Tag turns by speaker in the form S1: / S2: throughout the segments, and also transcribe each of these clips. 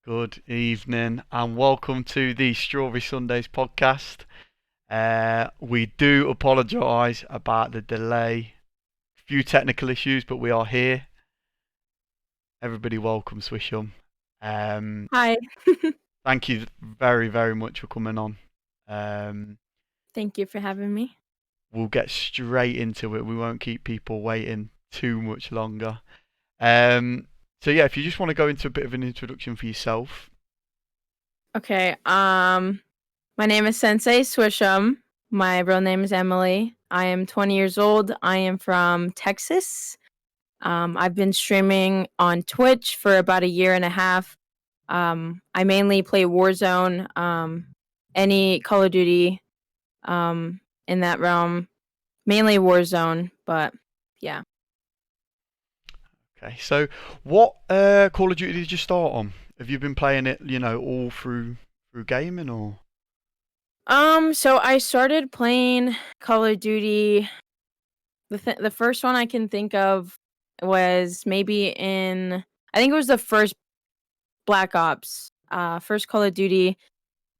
S1: Good evening and welcome to the Strawberry Sundaes podcast. We do apologise about the delay, few technical issues, but we are here. Everybody welcome Swishem.
S2: Hi.
S1: Thank you very, very much for coming on. Um,
S2: Thank you for having me.
S1: we'll get straight into it. We won't keep people waiting too much longer. So yeah, if you just want to go into a bit of an introduction for yourself.
S2: Okay. My name is SenseiSwishem. My real name is Emily. I am 20 years old. I am from Texas. I've been streaming on Twitch for about a year and a half. I mainly play Warzone, any Call of Duty, in that realm. Mainly Warzone, but yeah.
S1: Okay, so what Call of Duty did you start on? Have you been playing it, all through gaming or?
S2: So I started playing Call of Duty. The first one I can think of was maybe I think it was the first Black Ops, first Call of Duty.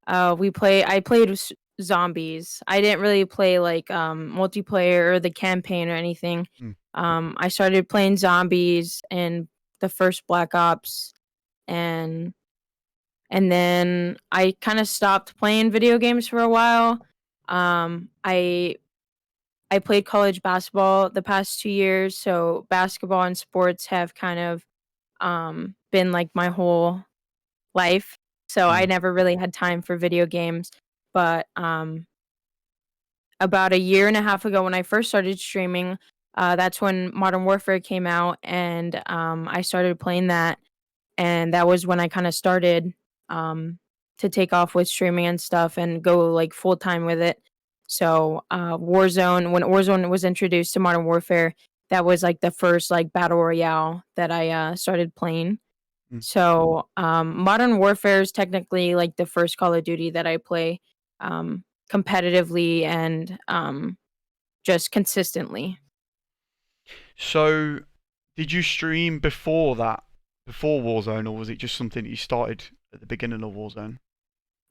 S2: I played zombies. I didn't really play like multiplayer or the campaign or anything.
S1: Hmm.
S2: I started playing zombies in the first Black Ops, and then I kind of stopped playing video games for a while. I played college basketball the past 2 years, so basketball and sports have kind of been like my whole life. So I
S1: Hmm.
S2: never really had time for video games. But about a year and a half ago, when I first started streaming, that's when Modern Warfare came out, and I started playing that, and that was when I kind of started to take off with streaming and stuff and go like full time with it. So when Warzone was introduced to Modern Warfare, that was like the first like battle royale that I started playing.
S1: Hmm.
S2: So Modern Warfare is technically like the first Call of Duty that I play competitively and just consistently.
S1: So, did you stream before that, before Warzone, or was it just something that you started at the beginning of Warzone?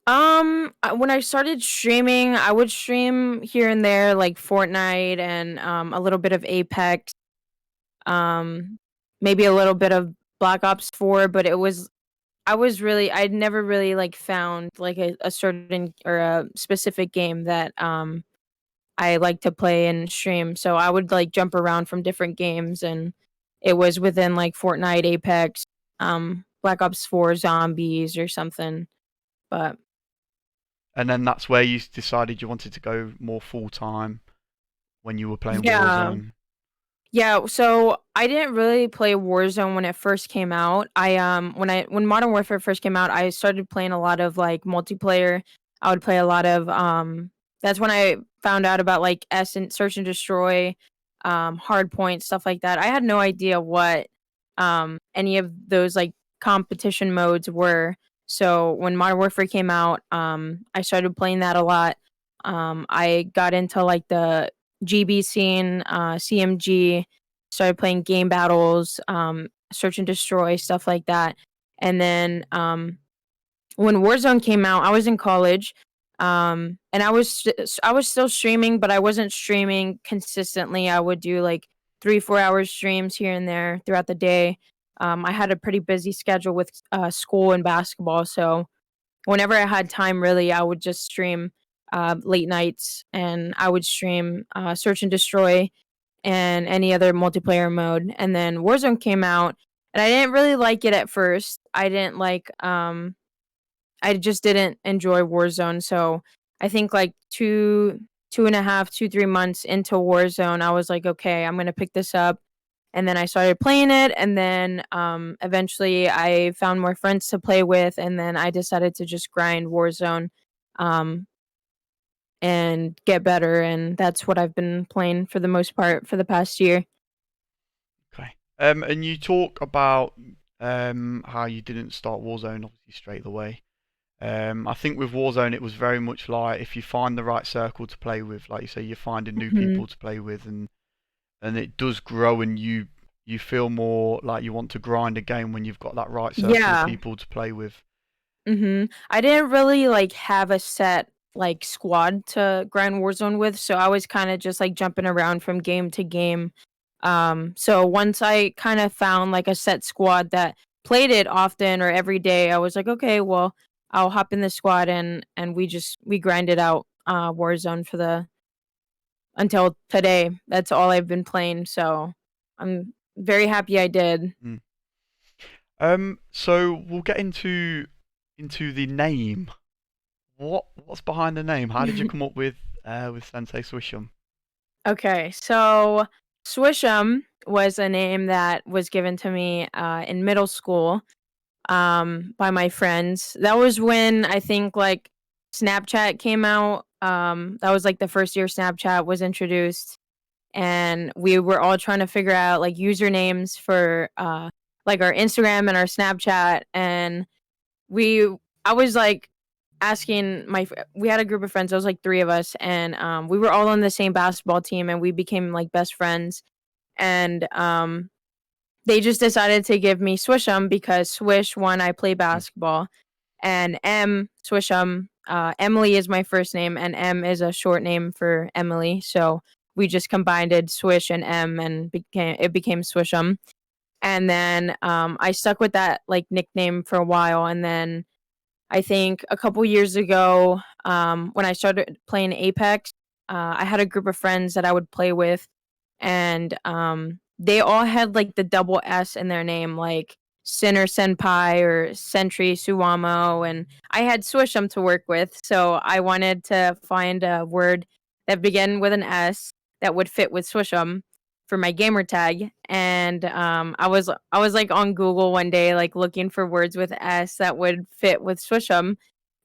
S2: When I started streaming, I would stream here and there, like Fortnite and a little bit of Apex, um, maybe a little bit of Black Ops 4, but I'd never really like found like a certain or a specific game that I like to play and stream. So I would like jump around from different games, and it was within like Fortnite, Apex, Black Ops 4, Zombies or something. But
S1: And then that's where you decided you wanted to go more full time when you were playing
S2: yeah.
S1: Warzone.
S2: Yeah, so I didn't really play Warzone when it first came out. When Modern Warfare first came out, I started playing a lot of like multiplayer. I would play a lot of that's when I found out about like Search and Destroy, Hardpoint, stuff like that. I had no idea what any of those like competition modes were. So when Modern Warfare came out, I started playing that a lot. I got into like the GB scene, CMG, started playing game battles, search and destroy, stuff like that. And then when Warzone came out, I was in college, and I was still streaming, but I wasn't streaming consistently. I would do like 3 4 hours streams here and there throughout the day. I had a pretty busy schedule with school and basketball, so whenever I had time, really, I would just stream late nights, and I would stream Search and Destroy and any other multiplayer mode. And then Warzone came out, and I didn't really like it at first. I just didn't enjoy Warzone. So I think like 2.5, 2 3 months into Warzone, I was like, okay, I'm gonna pick this up. And then I started playing it, and then eventually I found more friends to play with, and then I decided to just grind Warzone, um, and get better, and that's what I've been playing for the most part for the past year.
S1: Okay. And you talk about how you didn't start Warzone obviously straight away. I think with Warzone it was very much like if you find the right circle to play with, like you say, you're finding new
S2: Mhm.
S1: people to play with, and it does grow, and you you feel more like you want to grind a game when you've got that right circle of
S2: Yeah.
S1: people to play with.
S2: I didn't really like have a set like squad to grind Warzone with, so I was kind of just like jumping around from game to game. So once I kind of found like a set squad that played it often or every day, I was like, okay, well, I'll hop in the squad and we grinded out Warzone for the until today. That's all I've been playing, so I'm very happy I did.
S1: Mm. So we'll get into the name. What's behind the name? How did you come up with SenseiSwishem?
S2: Okay, so Swishem was a name that was given to me in middle school by my friends. That was when I think like Snapchat came out. That was like the first year Snapchat was introduced, and we were all trying to figure out like usernames for like our Instagram and our Snapchat. And we I was like asking we had a group of friends. There was like three of us, and we were all on the same basketball team, and we became like best friends. And they just decided to give me Swishem because Swish one, I play basketball, and Swishem. Emily is my first name, and M is a short name for Emily. So we just combined it, Swish and M, and became Swishem. And then I stuck with that like nickname for a while, and then I think a couple years ago, when I started playing Apex, I had a group of friends that I would play with, and they all had like the double S in their name, like Sinner Senpai or Sentry Suwamo, and I had Swishem to work with, so I wanted to find a word that began with an S that would fit with Swishem for my gamer tag. And I was like on Google one day like looking for words with S that would fit with Swishem,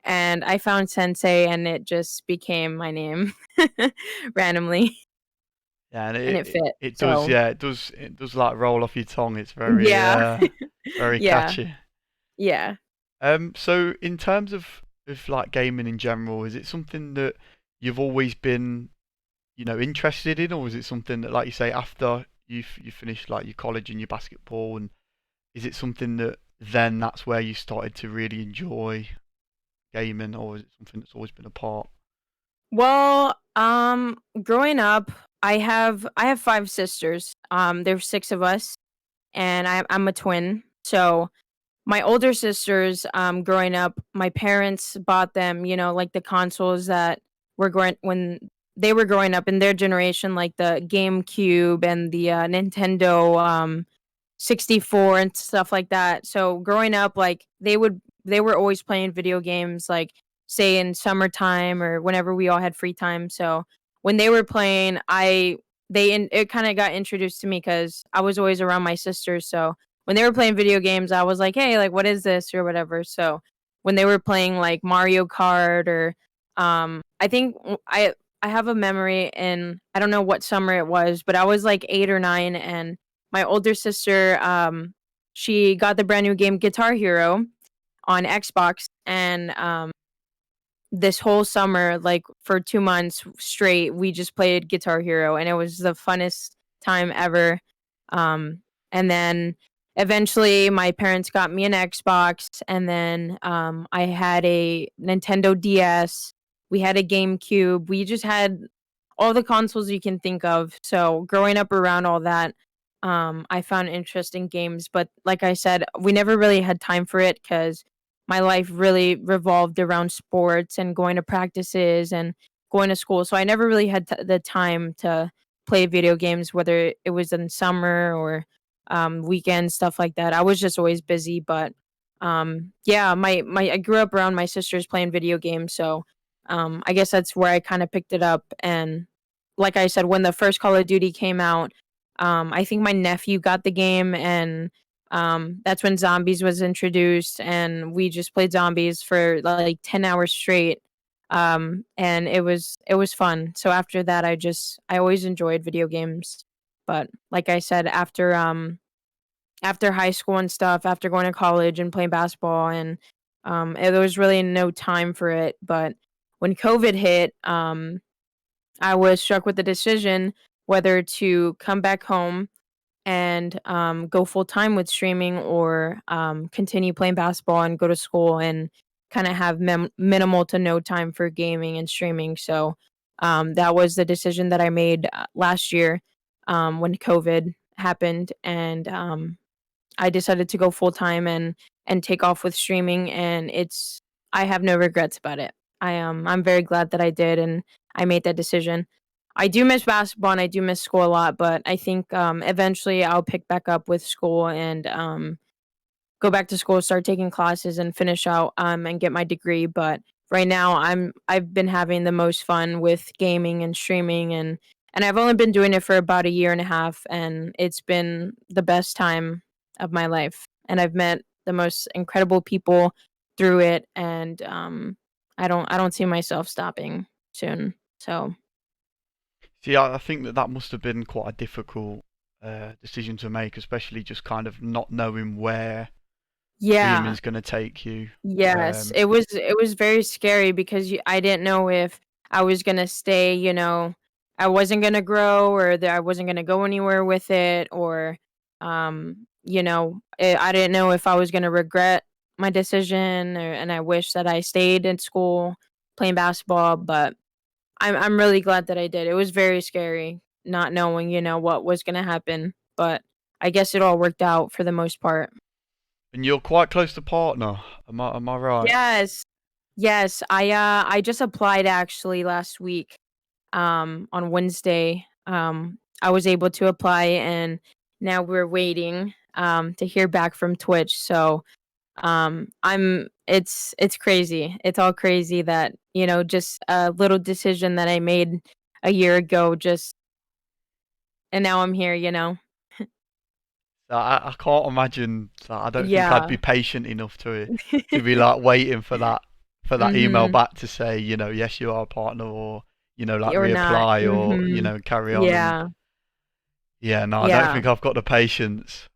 S2: and I found Sensei, and it just became my name randomly,
S1: Yeah, and
S2: and
S1: it,
S2: it
S1: it
S2: fit.
S1: it does.
S2: So
S1: Yeah, it does like roll off your tongue. It's very
S2: yeah.
S1: very
S2: Yeah.
S1: catchy.
S2: Yeah.
S1: So in terms of like gaming in general, is it something that you've always been, interested in, or is it something that, like you say, after you finished like your college and your basketball, and is it something that then that's where you started to really enjoy gaming, or is it something that's always been a part?
S2: Well, growing up, I have five sisters. There's six of us, and I'm a twin. So my older sisters, growing up, my parents bought them, like the consoles that were growing when they were growing up in their generation, like the GameCube and the Nintendo 64 and stuff like that. So growing up, like they were always playing video games, like say in summertime or whenever we all had free time. So when they were playing, it kind of got introduced to me because I was always around my sisters. So when they were playing video games, I was like, hey, like what is this or whatever. So when they were playing like Mario Kart or I think I have a memory in I don't know what summer it was, but I was like 8 or 9, and my older sister, she got the brand new game Guitar Hero on Xbox, and this whole summer, like for 2 months straight, we just played Guitar Hero, and it was the funnest time ever. And then eventually, my parents got me an Xbox, and then I had a Nintendo DS. We had a GameCube. We just had all the consoles you can think of. So growing up around all that, I found interest in games. But like I said, we never really had time for it because my life really revolved around sports and going to practices and going to school. So I never really had the time to play video games, whether it was in summer or weekends, stuff like that. I was just always busy. But yeah, my I grew up around my sisters playing video games, so I guess that's where I kind of picked it up. And like I said, when the first Call of Duty came out, I think my nephew got the game, and that's when Zombies was introduced, and we just played Zombies for like 10 hours straight. And it was fun. So after that, I always enjoyed video games. But like I said, after high school and stuff, after going to college and playing basketball, and there was really no time for it. But when COVID hit, I was struck with the decision whether to come back home and go full time with streaming, or continue playing basketball and go to school and kind of have minimal to no time for gaming and streaming. So that was the decision that I made last year when COVID happened, and I decided to go full time and take off with streaming, and I have no regrets about it. I'm very glad that I did and I made that decision. I do miss basketball and I do miss school a lot, but I think eventually I'll pick back up with school and go back to school, start taking classes and finish out and get my degree. But right now I've been having the most fun with gaming and streaming, and I've only been doing it for about a year and a half, and it's been the best time of my life. And I've met the most incredible people through it, and I don't see myself stopping soon. So
S1: See, I think that must have been quite a difficult decision to make, especially just kind of not knowing where
S2: yeah.
S1: streaming's going to take you.
S2: Yes,
S1: Um,
S2: it was very scary because I didn't know if I was gonna stay, I wasn't gonna grow, or that I wasn't gonna go anywhere with it, or I didn't know if I was gonna regret my decision, and I wish that I stayed in school playing basketball. But I'm really glad that I did. It was very scary not knowing, what was gonna happen, but I guess it all worked out for the most part.
S1: and you're quite close to partner. Am I right?
S2: Yes. Yes, I just applied actually last week, on Wednesday. I was able to apply, and now we're waiting to hear back from Twitch. So, it's crazy. It's all crazy that, just a little decision that I made a year ago, just and now I'm here.
S1: I can't imagine that. I don't think I'd
S2: Yeah.
S1: be patient enough to be like waiting for that email
S2: Mhm.
S1: back to say, yes, you are a partner, or like
S2: Or not.
S1: reapply, or
S2: Mhm.
S1: carry on. And
S2: Yeah.
S1: yeah, no, I don't
S2: Yeah.
S1: think I've got the patience.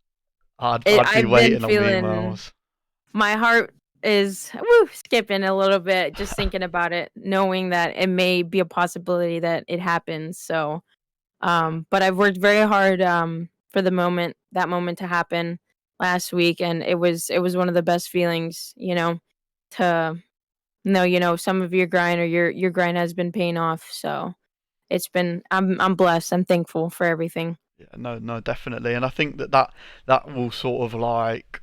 S1: I'd be
S2: I've been
S1: waiting on the
S2: feeling
S1: emails.
S2: my heart is skipping a little bit just thinking about it, knowing that it may be a possibility that it happens. So, but I've worked very hard for that moment to happen last week, and it was one of the best feelings, to know, some of your grind, or your grind has been paying off. So I'm blessed. I'm thankful for everything.
S1: Yeah, no, no, definitely, and I think that will sort of like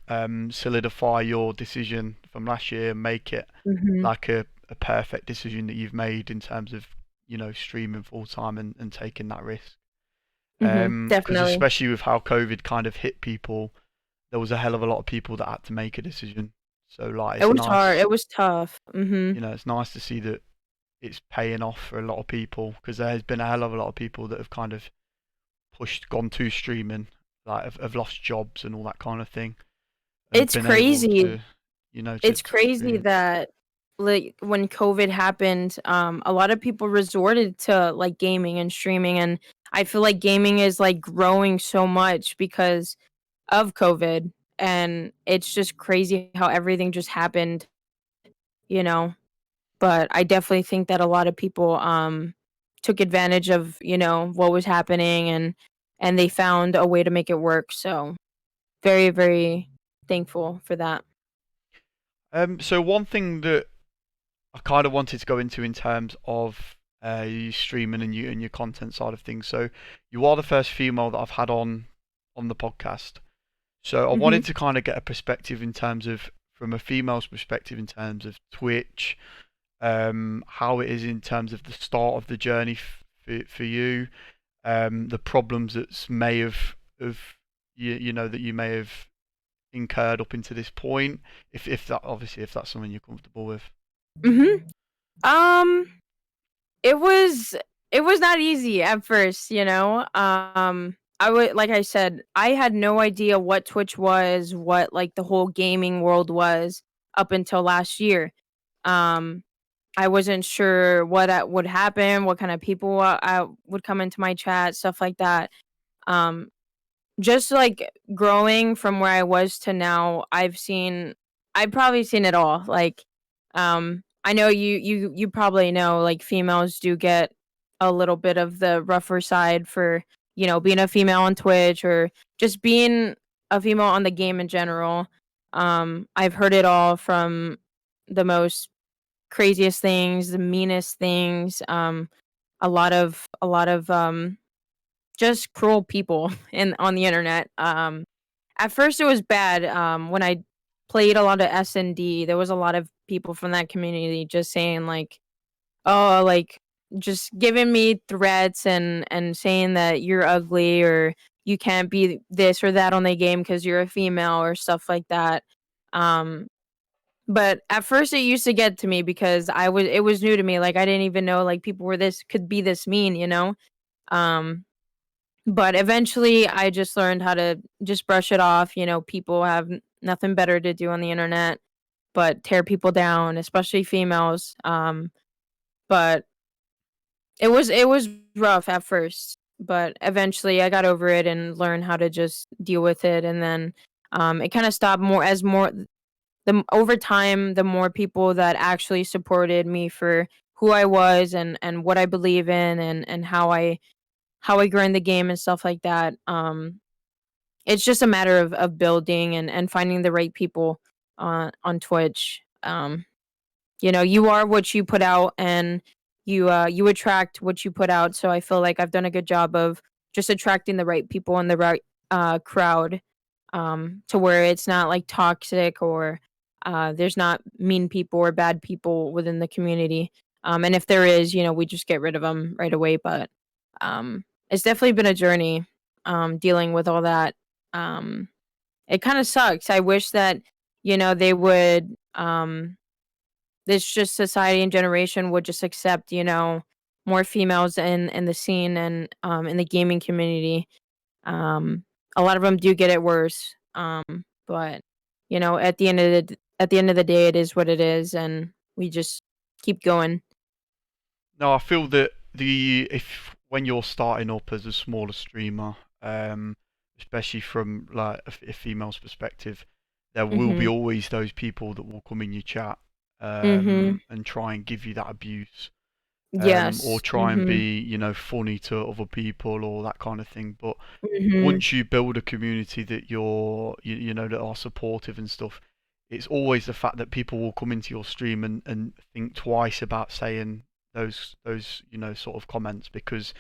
S1: solidify your decision from last year and make it
S2: Hmm.
S1: like a perfect decision that you've made in terms of streaming full time and taking that risk. Because
S2: Definitely.
S1: especially with how COVID kind of hit people, there was a hell of a lot of people that had to make a decision. So like,
S2: It
S1: it's
S2: was hard.
S1: nice,
S2: It was tough.
S1: it's nice to see that it's paying off for a lot of people, because there's been a hell of a lot of people that have kind of gone to streaming, like have lost jobs and all that kind of thing, and
S2: It's
S1: been able
S2: crazy.
S1: to,
S2: It's
S1: to
S2: crazy
S1: stream.
S2: that, like, when COVID happened, a lot of people resorted to, like, gaming and streaming, and I feel like gaming is, like, growing so much because of COVID, and it's just crazy how everything just happened, you know? But I definitely think that a lot of people, took advantage of, what was happening, and they found a way to make it work. So very, very thankful for that.
S1: So one thing that I kind of wanted to go into in terms of you streaming and your content side of things. So you are the first female that I've had on the podcast. So I
S2: Mhm.
S1: wanted to kind of get a perspective in terms of, from a female's perspective, in terms of Twitch, how it is in terms of the start of the journey for you, the problems that may have that you may have incurred up into this point, if that, obviously, if that's something you're comfortable with.
S2: Mhm. Um, it was it was not easy at first, you know. I would like I said, I had no idea what Twitch was, what like the whole gaming world was up until last year. Um, I wasn't sure would happen, what kind of people would come into my chat, stuff like that. Um, just like growing from where I was to now, I've probably seen it all. Like, I know you probably know, like, females do get a little bit of the rougher side for, being a female on Twitch, or just being a female on the game in general. I've heard it all from the most craziest things, the meanest things, a lot of just cruel people in on the internet. At first it was bad. When I played a lot of S&D, there was a lot of people from that community just saying like, oh, like just giving me threats and saying that you're ugly or you can't be this or that on the game because you're a female or stuff like that. Um, but at first it used to get to me because it was new to me. Like I didn't even know like people were this could be this mean, you know? Um, but eventually I just learned how to just brush it off. You know, people have nothing better to do on the internet but tear people down, especially females. But it was rough at first, but eventually I got over it and learned how to just deal with it, and then it kind of stopped more as more over time, the more people that actually supported me for who I was and what I believe in and how I grew in the game and stuff like that. It's just a matter of building and finding the right people on Twitch. You know, you are what you put out, and you attract what you put out. So I feel like I've done a good job of just attracting the right people and the right crowd, to where it's not like toxic or there's not mean people or bad people within the community. And if there is, you know, we just get rid of them right away. But it's definitely been a journey, dealing with all that. Um, it kind of sucks. I wish that, you know, they would. This just society and generation would just accept, you know, more females in the scene and in the gaming community. Um, a lot of them do get it worse. But you know, at the end of the day, it is what it is, and we just keep going.
S1: No, I feel that the if when you're starting up as a smaller streamer, especially from like a female's perspective, there will be
S2: Mhm.
S1: always those people that will come in your chat,
S2: Mhm.
S1: and try and give you that abuse, or
S2: Yes.
S1: try and
S2: Mhm.
S1: be, funny to other people or that kind of thing. But
S2: Mhm.
S1: once you build a community that that are supportive and stuff, it's always the fact that people will come into your stream and think twice about saying those sort of comments, because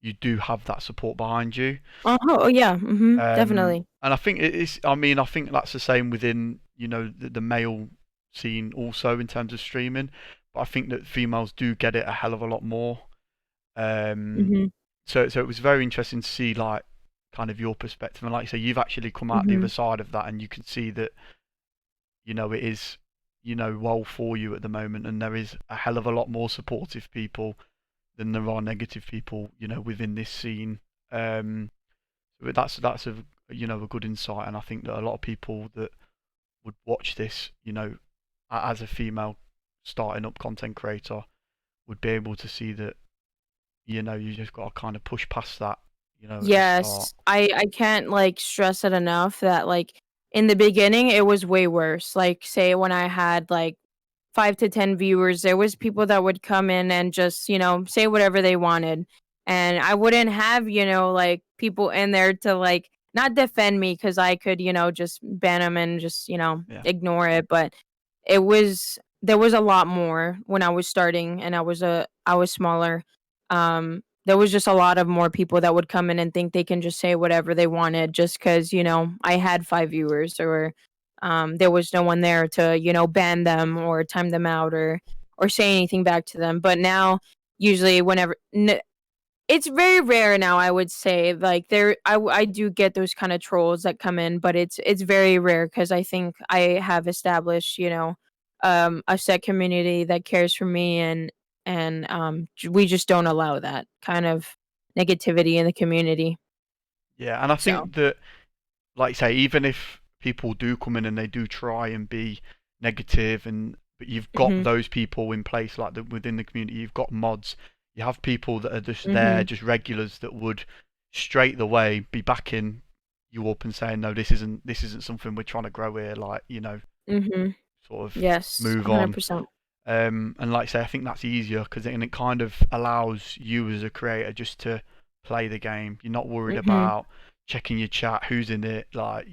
S1: you do have that support behind you.
S2: Uh-huh. Oh yeah. Mhm. Definitely.
S1: And I think it is. I mean, I think that's the same within the male scene also in terms of streaming. But I think that females do get it a hell of a lot more. Um,
S2: Mhm.
S1: so it was very interesting to see like kind of your perspective, and like you say, you've actually come out the other
S2: Mhm.
S1: side of that, and you can see that it is well for you at the moment, and there is a hell of a lot more supportive people than there are negative people within this scene. But that's a good insight, and I think that a lot of people that would watch this, as a female starting up content creator, would be able to see that you just got to kind of push past that, at the start.
S2: Yes. I can't, like, stress it enough that, like, in the beginning, it was way worse. Like, say when I had, like, 5 to 10 viewers, there was people that would come in and just, you know, say whatever they wanted, and I wouldn't have, you know, like, people in there to, like, not defend me because I could, you know, just ban them and just, you know,
S1: Yeah.
S2: ignore it, but there was a lot more when I was starting and I was smaller. There was just a lot of more people that would come in and think they can just say whatever they wanted just because, you know, I had 5 viewers or, there was no one there to, you know, ban them or time them out or say anything back to them. But now, usually it's very rare now, I would say, like, I do get those kinda trolls that come in, but it's very rare because I think I have established, you know, a set community that cares for me we just don't allow that kind of negativity in the community.
S1: Yeah, and I
S2: So
S1: think that, like you say, even if people do come in and they do try and be negative, but you've got
S2: mhm,
S1: those people in place, like within the community, you've got mods, you have people that are just there,
S2: mhm,
S1: just regulars that would straight away be backing you up and saying, no, this isn't something we're trying to grow here, like,
S2: mhm.
S1: sort of
S2: Yes,
S1: move on.
S2: 100%.
S1: And like I say, I think that's easier because it kind of allows you as a creator just to play the game. You're not worried
S2: Mhm,
S1: about checking your chat, who's in it, like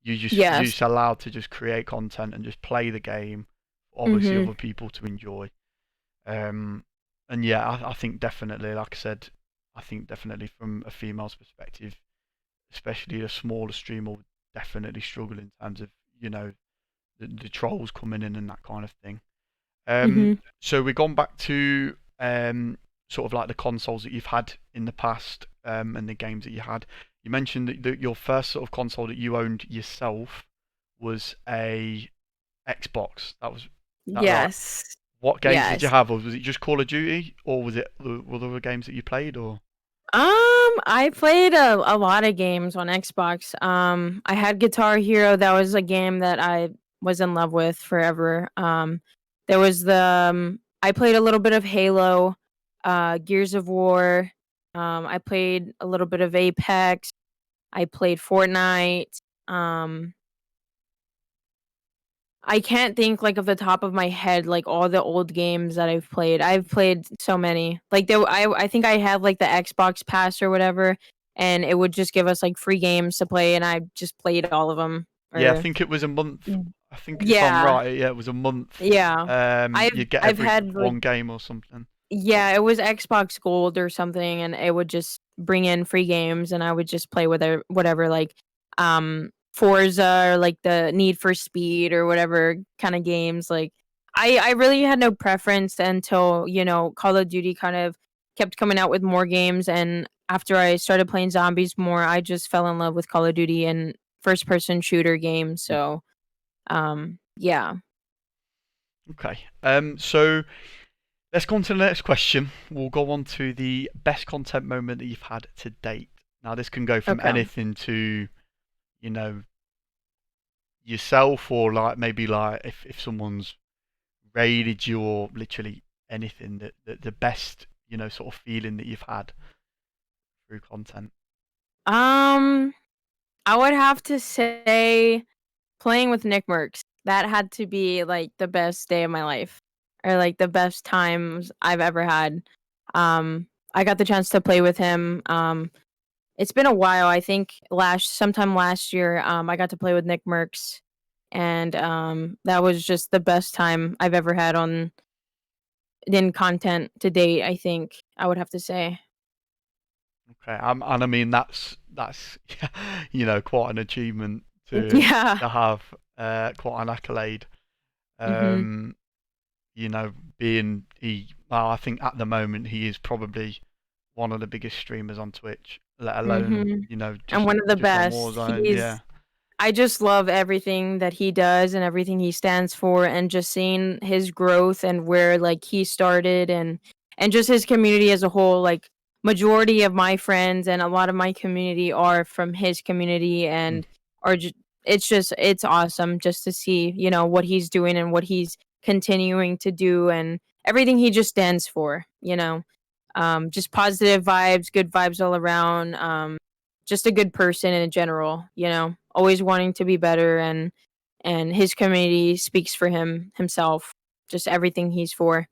S1: you're
S2: Yes.
S1: just allowed to just create content and just play the game, for obviously
S2: Mhm.
S1: other people to enjoy. Um, and yeah, I think definitely, like I said, I think definitely from a female's perspective, especially a smaller streamer, would definitely struggle in terms of the trolls coming in and that kind of thing.
S2: Mhm.
S1: So we've gone back to sort of like the consoles that you've had in the past, and the games that you had. You mentioned that your first sort of console that you owned yourself was a Xbox. That right?
S2: Yes.
S1: What games did you
S2: Yes.
S1: have? Or was it just Call of Duty, or was it were there other games that you played? Or
S2: I played a lot of games on Xbox. I had Guitar Hero. That was a game that I was in love with forever. There was I played a little bit of Halo, Gears of War. I played a little bit of Apex. I played Fortnite. Um, I can't think, like, of the top of my head, like, all the old games that I've played. I've played so many. Like, I think I had, like, the Xbox Pass or whatever, and it would just give us, like, free games to play, and I just played all of them.
S1: yeah, I
S2: Or
S1: think it was a month.
S2: Mm.
S1: I think if I'm
S2: Yeah,
S1: right, yeah, it was a month.
S2: yeah.
S1: You get
S2: I've
S1: every
S2: had, like
S1: one game or something.
S2: yeah, it was Xbox Gold or something, and it would just bring in free games, and I would just play with it, whatever, like, Forza or like the Need for Speed or whatever kind of games. Like, I really had no preference until Call of Duty kind of kept coming out with more games, and after I started playing zombies more, I just fell in love with Call of Duty and first person shooter games.
S1: Mm.
S2: So, yeah.
S1: Okay. So let's go on to the next question. We'll go on to the best content moment that you've had to date. Now, this can go from
S2: Okay.
S1: anything to, you know, yourself, or like maybe like if someone's raided you, or literally anything that the best, sort of feeling that you've had through content.
S2: Um, I would have to say playing with Nick Mercs. That had to be, like, the best day of my life, or, like, the best times I've ever had. I got the chance to play with him. It's been a while. I think sometime last year, I got to play with Nick Mercs, and, that was just the best time I've ever had in content to date, I think, I would have to say.
S1: Okay, and I mean that's quite an achievement to
S2: Yeah.
S1: to have, quite an accolade.
S2: Mhm.
S1: Um, being well, I think at the moment he is probably one of the biggest streamers on Twitch, let alone
S2: Mhm. And
S1: just
S2: one of the
S1: just on
S2: best.
S1: Warzone. Yeah,
S2: I just love everything that he does and everything he stands for, and just seeing his growth and where, like, he started, and just his community as a whole. Like, majority of my friends and a lot of my community are from his community,
S1: mm,
S2: and are just it's awesome just to see, what he's doing and what he's continuing to do, and everything he just stands for. Just positive vibes, good vibes all around. Just a good person in general, always wanting to be better, and his community speaks for himself. Just everything he's for.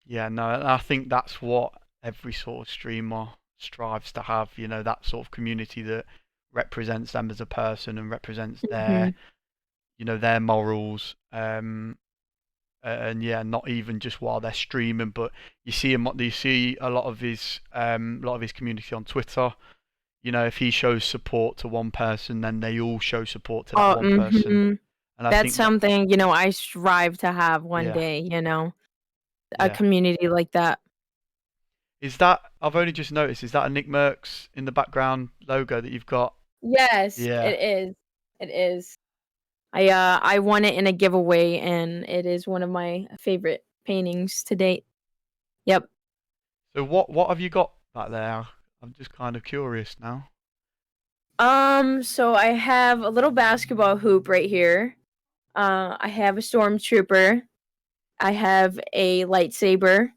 S1: yeah. No, and I think that's what every sort of streamer strives to have. That sort of community that represents them as a person and represents
S2: Mhm.
S1: their morals. And yeah, not even just while they're streaming, but you see a lot of his community on Twitter. If he shows support to one person, then they all show support to that
S2: Oh,
S1: one person.
S2: mhm.
S1: And I
S2: That's
S1: think that,
S2: something, I strive to have one
S1: yeah,
S2: day, a
S1: yeah.
S2: community like that.
S1: Is that I've only just noticed? Is that a Nick Merckx in the background logo that you've got?
S2: Yes,
S1: Yeah.
S2: it is. It is. I won it in a giveaway, and it is one of my favorite paintings to date. Yep.
S1: So what have you got back there? I'm just kind of curious now.
S2: So I have a little basketball hoop right here. I have a stormtrooper. I have a lightsaber.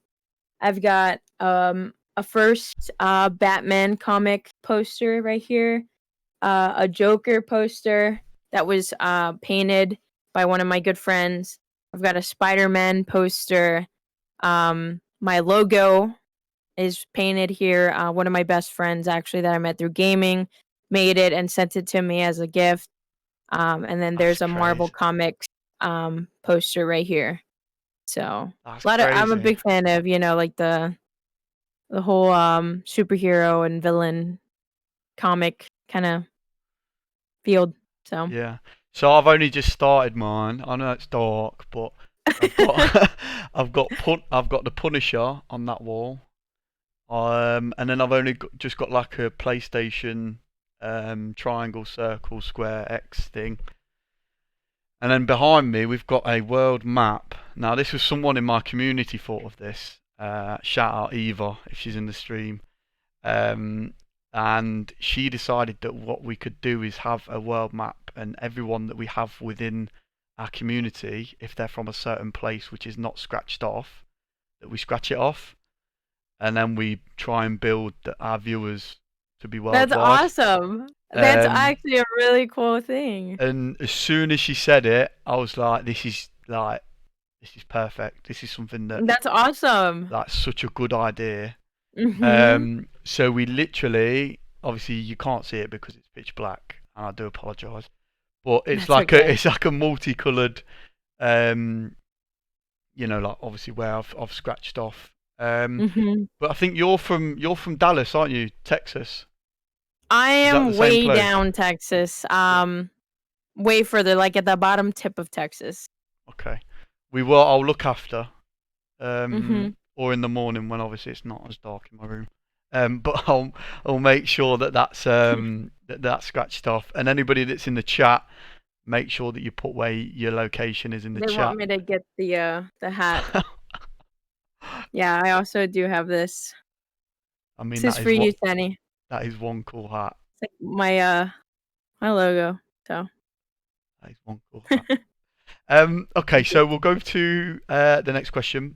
S2: I've got a first Batman comic poster right here. A Joker poster that was painted by one of my good friends. I've got a Spider-Man poster. My logo is painted here. One of my best friends actually that I met through gaming made it and sent it to me as a gift. And then
S1: That's
S2: there's a Marvel
S1: crazy.
S2: Comics poster right here. So a
S1: That's
S2: lot of I'm a
S1: crazy.
S2: big fan of, like the whole superhero and villain comic kind of field. So
S1: Yeah. So I've only just started mine. I know it's dark, but I've got I've got the Punisher on that wall. And then I've only just got like a PlayStation triangle, circle, square, X thing. And then behind me we've got a world map. Now this was someone in my community thought of this. Shout out Eva if she's in the stream. Um, and she decided that what we could do is have a world map, and everyone that we have within our community, if they're from a certain place which is not scratched off, that we scratch it off, and then we try and build our viewers to be
S2: that's
S1: worldwide.
S2: awesome. That's
S1: Um,
S2: actually a really cool thing.
S1: and as soon as she said it, I was like, this is perfect. This is something that
S2: That's awesome.
S1: that's such a good idea.
S2: Mhm.
S1: So we literally, obviously, you can't see it because it's pitch black, and I do apologise. But it's
S2: That's
S1: like
S2: okay.
S1: a multicoloured, um, like obviously where I've scratched off.
S2: Mhm.
S1: But I think you're from Dallas, aren't you? Texas.
S2: I
S1: Is that the
S2: am
S1: same
S2: way
S1: place?
S2: down Texas.
S1: Yeah.
S2: Way further, like at the bottom tip of Texas.
S1: Okay. We will. I'll look after.
S2: Mhm.
S1: Or in the morning when obviously it's not as dark in my room. But I'll make sure that that's scratched off. And anybody that's in the chat, make sure that you put where your location is in the
S2: They want
S1: chat.
S2: me to get the hat. Yeah, I also do have this.
S1: I mean,
S2: This is for you, Sunny.
S1: that is one cool hat.
S2: It's like my logo. So
S1: That is one cool hat. Okay,
S2: thank you.
S1: so we'll go to the next question.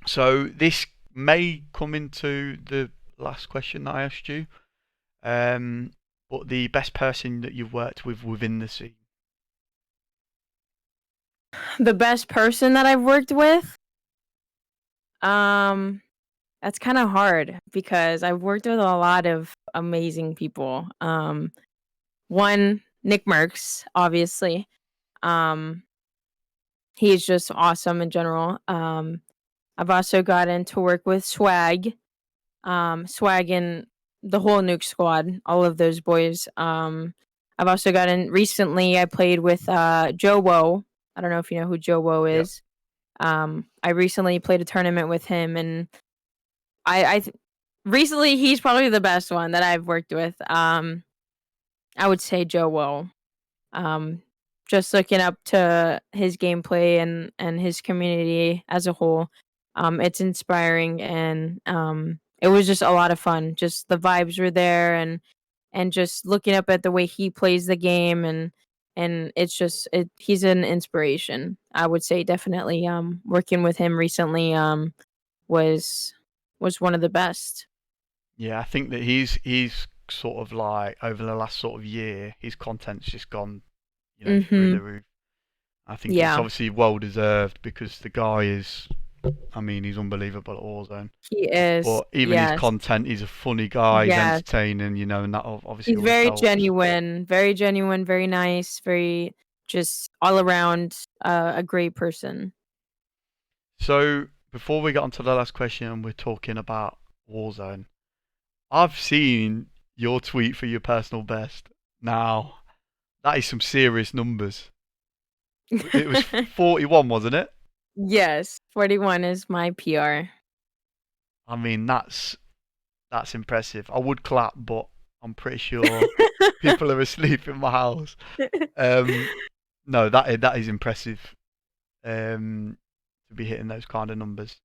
S1: So this may come into the last question that I asked you. But the best person that you've worked with within the scene.
S2: The best person that I've worked with? Um, that's kind of hard because I've worked with a lot of amazing people. One, Nick Merckx, obviously. Um, he's just awesome in general. I've also gotten to work with Swag and the whole Nuke Squad, all of those boys. I've also gotten recently. I played with Joe Woe. I don't know if you know who Joe Woe
S1: Yep.
S2: is. I recently played a tournament with him, and recently he's probably the best one that I've worked with. I would say Joe Woe. Um, just looking up to his gameplay and his community as a whole, it's inspiring and it was just a lot of fun. Just the vibes were there and just looking up at the way he plays the game and it's just he's an inspiration. I would say definitely working with him recently was one of the best.
S1: Yeah, I think that he's sort of like over the last sort of year, his content's just gone, through the
S2: Mhm.
S1: roof. I think it's
S2: Yeah,
S1: obviously well deserved because the guy is, I mean, he's unbelievable at Warzone.
S2: he is.
S1: But even his
S2: Yes.
S1: content, he's a funny guy, he's
S2: Yes.
S1: entertaining, and that obviously
S2: He's
S1: always helps.
S2: very genuine, very nice, very just all around a great person.
S1: So before we get on to the last question, we're talking about Warzone. I've seen your tweet for your personal best. Now, that is some serious numbers. It was 41, wasn't it?
S2: Yes, 41 is my PR.
S1: I mean, that's impressive. I would clap, but I'm pretty sure people are asleep in my house. Um, no, that is impressive. To be hitting those kind of numbers.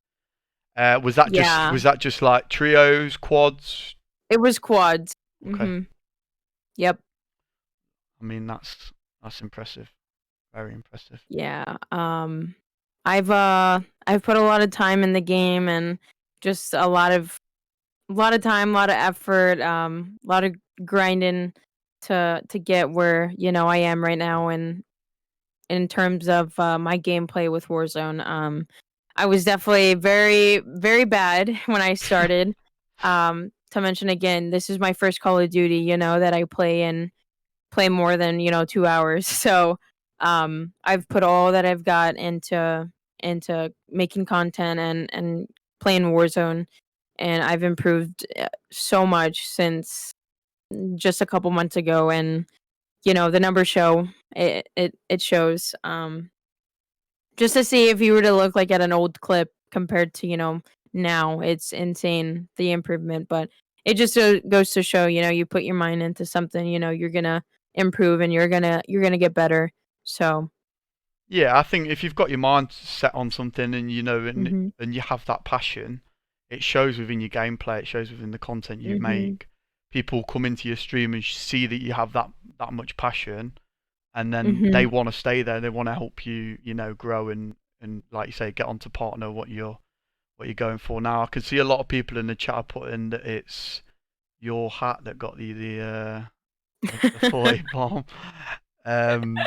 S1: Was that just
S2: Yeah,
S1: was that just like trios, quads?
S2: it was quads.
S1: Okay.
S2: Yep.
S1: I mean, that's impressive. Very impressive.
S2: Yeah. I've put a lot of time in the game and just a lot of time, a lot of effort, a lot of grinding to get where, I am right now and in terms of my gameplay with Warzone. I was definitely very, very bad when I started. to mention again, this is my first Call of Duty, that I play more than 2 hours. So I've put all that I've got into making content and playing Warzone, and I've improved so much since just a couple months ago. And the numbers show it shows. Just to see if you were to look like at an old clip compared to now, it's insane the improvement. But it just goes to show, you put your mind into something, you're gonna improve, and you're gonna get better. So
S1: Yeah, I think if you've got your mind set on something and
S2: mhm,
S1: and you have that passion, it shows within your gameplay, it shows within the content you
S2: mhm,
S1: make. People come into your stream and see that you have that much passion, and then they
S2: mhm.
S1: want to stay there. They want to help you, grow and like you say, get on to partner what you're going for. Now, I can see a lot of people in the chat put in that it's your hat that got the 40 bomb. Um,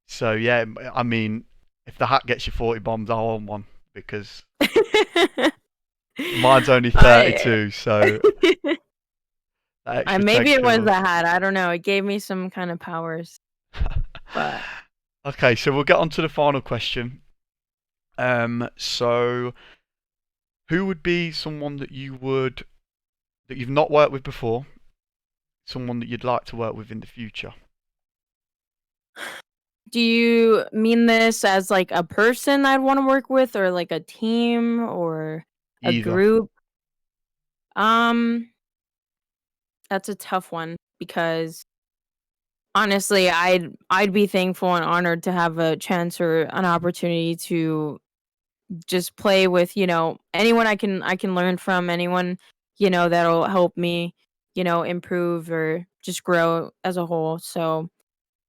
S1: so yeah, I mean, if the hat gets you 40 bombs, I want one because mine's only
S2: I
S1: 32, so that
S2: I
S1: extra
S2: maybe
S1: takes
S2: it was
S1: yours.
S2: the hat. I don't know. It gave me some kind of powers, but
S1: Okay, so we'll get on to the final question. So who would be someone that you've not worked with before, someone that you'd like to work with in the future?
S2: do you mean this as like a person I'd want to work with, or like a team, or a
S1: Either.
S2: group? Um, that's a tough one because honestly, I'd be thankful and honored to have a chance or an opportunity to just play with, anyone I can learn from, anyone, that'll help me, improve or just grow as a whole. So,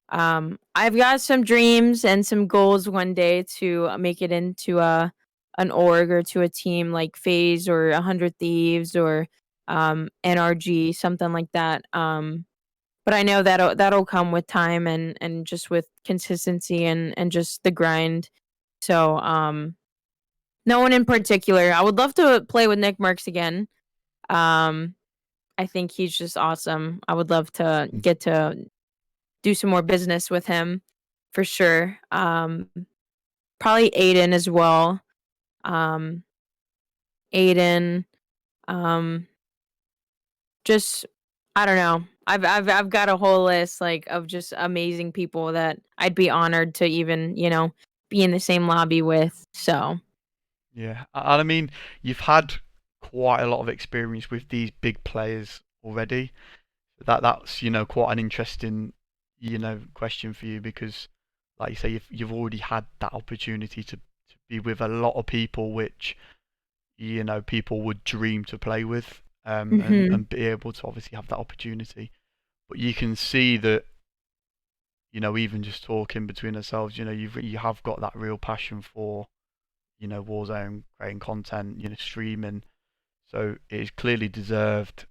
S2: I've got some dreams and some goals one day to make it into a an org or to a team like Phase or 100 Thieves or NRG, something like that. But I know that'll come with time and just with consistency and just the grind. So, no one in particular. I would love to play with Nick Merckx again. Um, I think he's just awesome. I would love to
S1: Mm.
S2: get to do some more business with him for sure. Probably Aiden as well. Um, Aiden. Um, just I don't know. I've got a whole list like of just amazing people that I'd be honored to even be in the same lobby with. So.
S1: Yeah, and I mean, you've had quite a lot of experience with these big players already. That's quite an interesting question for you because, like you say, you've already had that opportunity to be with a lot of people which people would dream to play with,
S2: Mhm.
S1: and be able to obviously have that opportunity. But you can see that even just talking between ourselves, you have got that real passion for Warzone, creating content, streaming. So it is clearly deserved,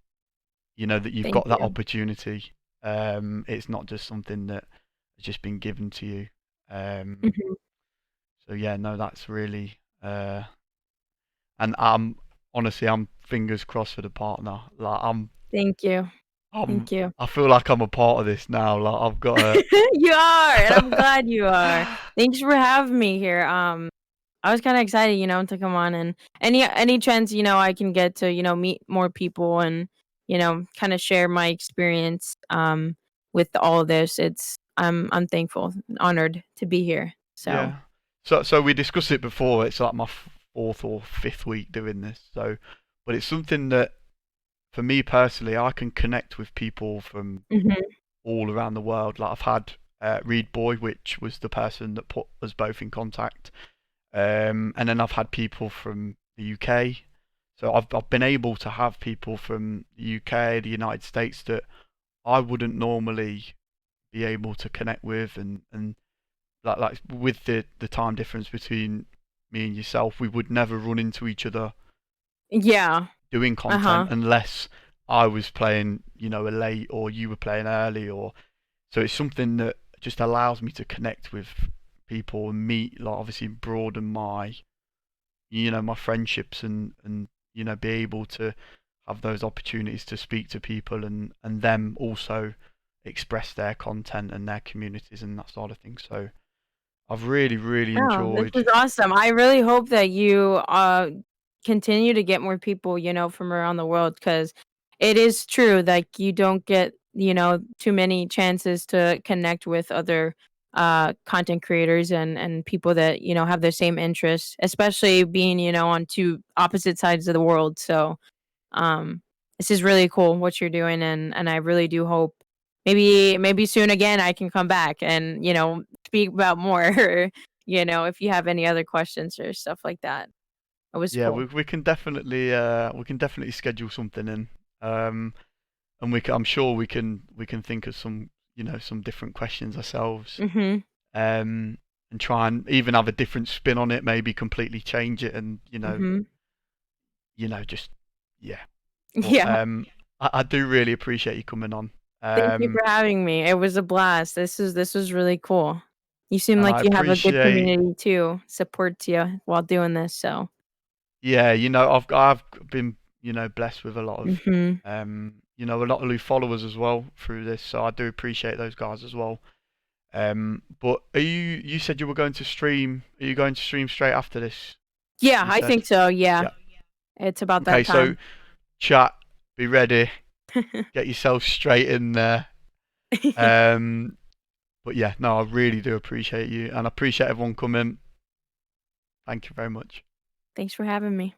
S1: that you've
S2: Thank
S1: got that
S2: you.
S1: opportunity. It's not just something that has just been given to you. Um,
S2: Mhm.
S1: so yeah, no, that's really, and I'm honestly, I'm fingers crossed for the partner. Like
S2: Thank you.
S1: I'm,
S2: Thank you.
S1: I feel like I'm a part of this now. Like I've got
S2: You are, and I'm
S1: a.
S2: glad you are. Thanks for having me here. I was kinda excited, to come on, and any chance, I can get to, meet more people and, kinda share my experience, with all of this. I'm thankful and honored to be here. So.
S1: Yeah. So we discussed it before. It's like my fourth or fifth week doing this. So, but it's something that for me personally, I can connect with people from
S2: Mhm.
S1: all around the world. Like I've had Reed Boy, which was the person that put us both in contact. And then I've had people from the UK. So I've been able to have people from the UK, the United States that I wouldn't normally be able to connect with, and like with the time difference between me and yourself, we would never run into each other
S2: Yeah.
S1: doing
S2: Uh-huh.
S1: content unless I was playing, a late or you were playing early, or so it's something that just allows me to connect with people and meet, like obviously broaden my, my friendships and be able to have those opportunities to speak to people and them also express their content and their communities and that sort of thing. So I've really, really
S2: Oh, this
S1: enjoyed.
S2: is awesome. I really hope that you continue to get more people, from around the world, because it is true, like, you don't get, too many chances to connect with other content creators and people that, have the same interests, especially being, on two opposite sides of the world. So, um this is really cool what you're doing, and I really do hope maybe soon again I can come back and, speak about more. If you have any other questions or stuff like that. It was
S1: Yeah,
S2: cool.
S1: we can definitely schedule something in. And I'm sure we can think of some different questions ourselves.
S2: Mhm.
S1: And try and even have a different spin on it, maybe completely change it, and
S2: Mhm.
S1: just yeah. But
S2: Yeah.
S1: I do really appreciate you coming on.
S2: Thank you
S1: Um,
S2: for having me. It was a blast. This was really cool. You seem
S1: and
S2: like
S1: I
S2: you have a good
S1: appreciate,
S2: community too, supports you while doing this, so.
S1: yeah, I've been blessed with a lot of
S2: Mhm.
S1: a lot of new followers as well through this, so I do appreciate those guys as well. But you said you were going to stream? Are you going to stream straight after this?
S2: Yeah,
S1: You
S2: I
S1: said,
S2: think so, yeah.
S1: yeah.
S2: It's about
S1: Okay,
S2: that
S1: so
S2: time.
S1: chat, be ready, get yourself straight in there. Um, but yeah, no, I really do appreciate you, and I appreciate everyone coming. Thank you very much.
S2: Thanks for having me.